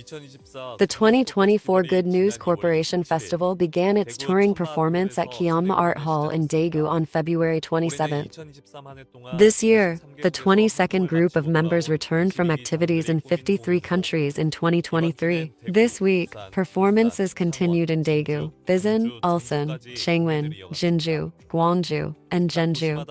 The 2024 Good News Corporation Festival began its touring performance at Kiama Art Hall in Daegu on February 27. This year, the 22nd group of members returned from activities in 53 countries in 2023. This week, performances continued in Daegu, Bisan, Ulsan, Changwon, Jinju, Gwangju, and Jeonju.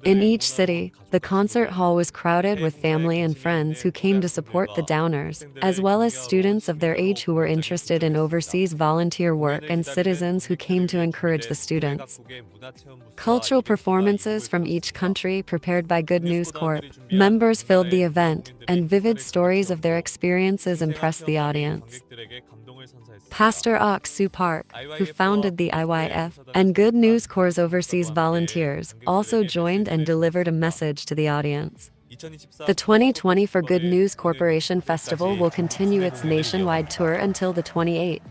In each city, the concert hall was crowded with family and friends who came to support the Downers, as well as students of their age who were interested in overseas volunteer work and citizens who came to encourage the students. Cultural performances from each country prepared by Good News Corp. Members filled the event, and vivid stories of their experiences impressed the audience. Pastor Ok Soo Park, who founded the IYF, and Good News Corps' overseas volunteers, also joined and delivered a message to the audience. The 2024 Good News Corporation Festival will continue its nationwide tour until the 28th.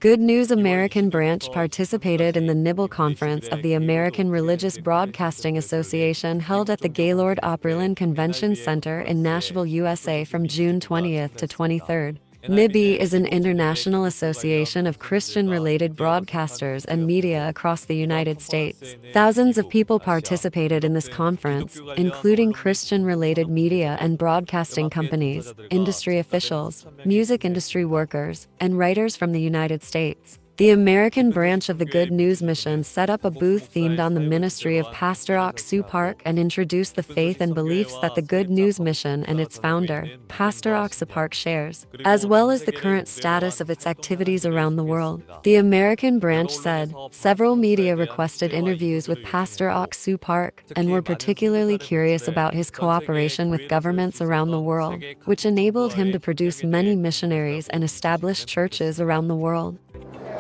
Good News American branch participated in the Nibble Conference of the American Religious Broadcasting Association held at the Gaylord Opryland Convention Center in Nashville, USA from June 20th to 23rd. NIBI is an international association of Christian-related broadcasters and media across the United States. Thousands of people participated in this conference, including Christian-related media and broadcasting companies, industry officials, music industry workers, and writers from the United States. The American branch of the Good News Mission set up a booth themed on the ministry of Pastor Ok Soo Park and introduced the faith and beliefs that the Good News Mission and its founder, Pastor Ok Soo Park, shares, as well as the current status of its activities around the world. The American branch said, several media requested interviews with Pastor Ok Soo Park and were particularly curious about his cooperation with governments around the world, which enabled him to produce many missionaries and establish churches around the world.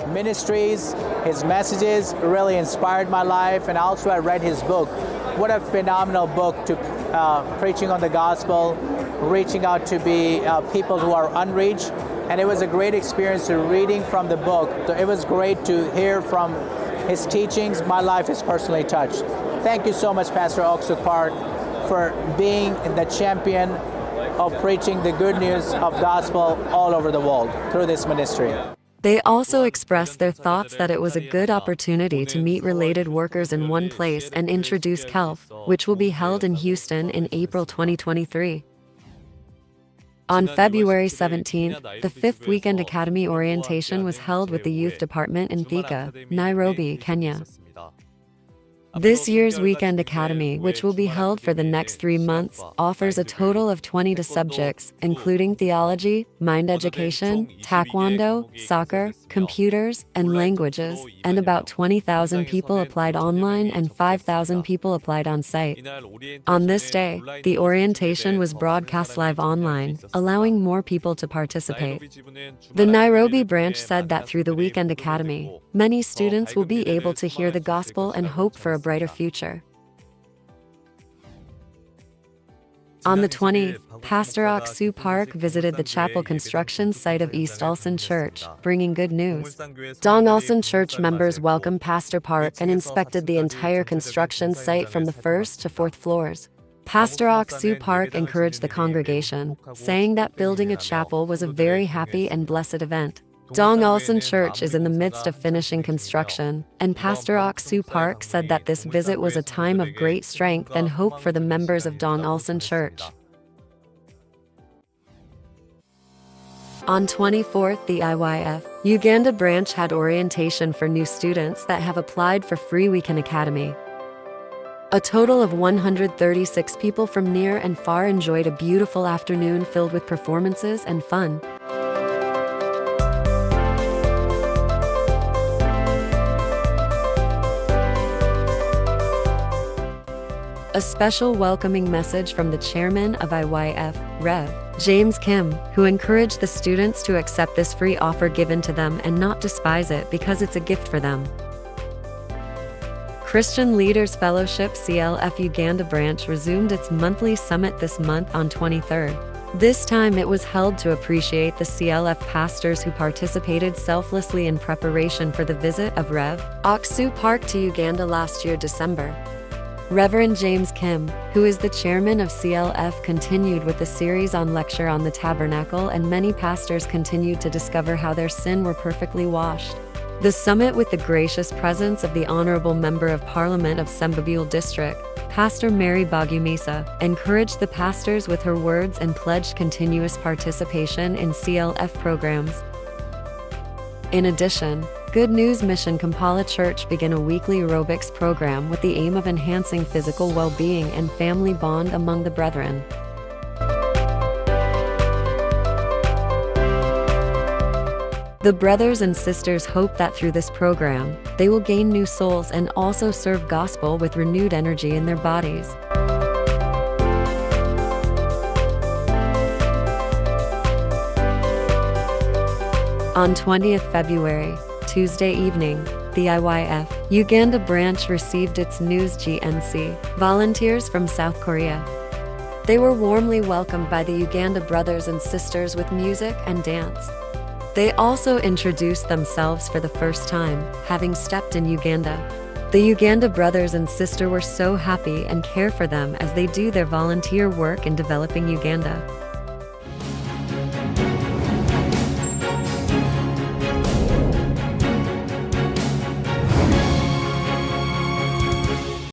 Ministries, his messages really inspired my life, and also I read his book. What a phenomenal book to preaching on the gospel, reaching out to be people who are unreached, and it was a great experience to reading from the book. So it was great to hear from his teachings. My life is personally touched. Thank you so much, Pastor Ok Soo Park, for being the champion of preaching the good news of gospel all over the world through this ministry. They also expressed their thoughts that it was a good opportunity to meet related workers in one place and introduce KELF, which will be held in Houston in April 2023. On February 17th, the 5th Weekend Academy orientation was held with the Youth Department in Thika, Nairobi, Kenya. This year's Weekend Academy, which will be held for the next 3 months, offers a total of 20 subjects, including theology, mind education, taekwondo, soccer, computers, and languages, and about 20,000 people applied online and 5,000 people applied on site. On this day, the orientation was broadcast live online, allowing more people to participate. The Nairobi branch said that through the Weekend Academy, many students will be able to hear the gospel and hope for a brighter future. On the 20th, Pastor Ok Soo Park visited the chapel construction site of East Ulsan Church, bringing good news. Dong Ulsan Church members welcomed Pastor Park and inspected the entire construction site from the 1st to 4th floors. Pastor Ok Soo Park encouraged the congregation, saying that building a chapel was a very happy and blessed event. Dong Ulsan Church is in the midst of finishing construction, and Pastor Ok Soo Park said that this visit was a time of great strength and hope for the members of Dong Ulsan Church. On 24th, the IYF Uganda branch had orientation for new students that have applied for free Weekend Academy. A total of 136 people from near and far enjoyed a beautiful afternoon filled with performances and fun. A special welcoming message from the chairman of IYF, Rev. James Kim, who encouraged the students to accept this free offer given to them and not despise it because it's a gift for them. Christian Leaders Fellowship CLF Uganda branch resumed its monthly summit this month on 23rd. This time it was held to appreciate the CLF pastors who participated selflessly in preparation for the visit of Rev. Ok Soo Park to Uganda last year, December. Reverend James Kim, who is the chairman of CLF, continued with the series on lecture on the tabernacle, and many pastors continued to discover how their sin were perfectly washed. The summit, with the gracious presence of the Honorable Member of Parliament of Sembabule District, Pastor Mary Bagumisa, encouraged the pastors with her words and pledged continuous participation in CLF programs. In addition, Good News Mission Kampala Church began a weekly aerobics program with the aim of enhancing physical well-being and family bond among the brethren. The brothers and sisters hope that through this program, they will gain new souls and also serve gospel with renewed energy in their bodies. On 20th February, Tuesday evening, the IYF Uganda branch received its news GNC volunteers from South Korea. They were warmly welcomed by the Uganda brothers and sisters with music and dance. They also introduced themselves for the first time, having stepped in Uganda. The Uganda brothers and sisters were so happy and care for them as they do their volunteer work in developing Uganda.